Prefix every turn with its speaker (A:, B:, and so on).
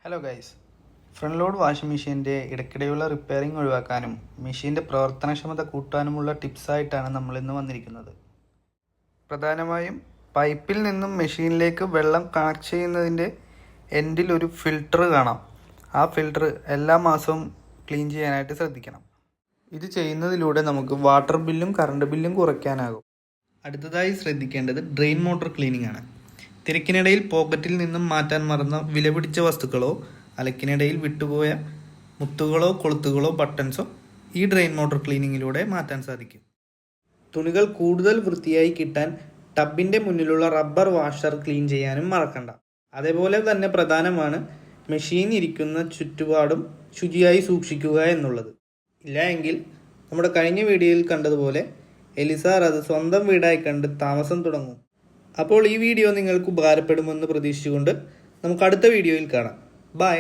A: Hello guys, front load washing മെഷീൻ്റെ ഇടയ്ക്കിടെയുള്ള repairing ഒഴിവാക്കാനും മെഷീൻ്റെ പ്രവർത്തനക്ഷമത കൂട്ടാനുമുള്ള ടിപ്സായിട്ടാണ് നമ്മളിന്ന് വന്നിരിക്കുന്നത്. പ്രധാനമായും പൈപ്പിൽ നിന്നും മെഷീനിലേക്ക് വെള്ളം കണക്ട് ചെയ്യുന്നതിൻ്റെ എൻഡിൽ ഒരു ഫിൽട്ടർ കാണാം. ആ ഫിൽട്ടർ എല്ലാ മാസവും ക്ലീൻ ചെയ്യാനായിട്ട് ശ്രദ്ധിക്കണം. ഇത് ചെയ്യുന്നതിലൂടെ നമുക്ക് വാട്ടർ ബില്ലും കറണ്ട് ബില്ലും കുറയ്ക്കാനാകും. അടുത്തതായി ശ്രദ്ധിക്കേണ്ടത് ഡ്രെയിൻ മോട്ടോർ ക്ലീനിങ് ആണ്. തിരക്കിനിടയിൽ പോക്കറ്റിൽ നിന്നും മാറ്റാൻ മറന്ന വിലപിടിച്ച വസ്തുക്കളോ അലക്കിനിടയിൽ വിട്ടുപോയ മുത്തുകളോ കൊളുത്തുകളോ ബട്ടൺസോ ഈ ഡ്രെയിൻ മോട്ടോർ ക്ലീനിങ്ങിലൂടെ മാറ്റാൻ സാധിക്കും. തുണികൾ കൂടുതൽ വൃത്തിയായി കിട്ടാൻ ടബിൻ്റെ മുന്നിലുള്ള റബ്ബർ വാഷർ ക്ലീൻ ചെയ്യാനും മറക്കണ്ട. അതേപോലെ തന്നെ പ്രധാനമാണ് മെഷീൻ ഇരിക്കുന്ന ചുറ്റുപാടും ശുചിയായി സൂക്ഷിക്കുക എന്നുള്ളത്. ഇല്ല എങ്കിൽ നമ്മുടെ കഴിഞ്ഞ വീഡിയോയിൽ കണ്ടതുപോലെ എലിസാർ അത് സ്വന്തം വീടായി കണ്ട് താമസം തുടങ്ങും. അപ്പോൾ ഈ വീഡിയോ നിങ്ങൾക്ക് ഉപകാരപ്പെടുമെന്ന് പ്രതീക്ഷിച്ചുകൊണ്ട് നമുക്ക് അടുത്ത വീഡിയോയിൽ കാണാം. ബൈ.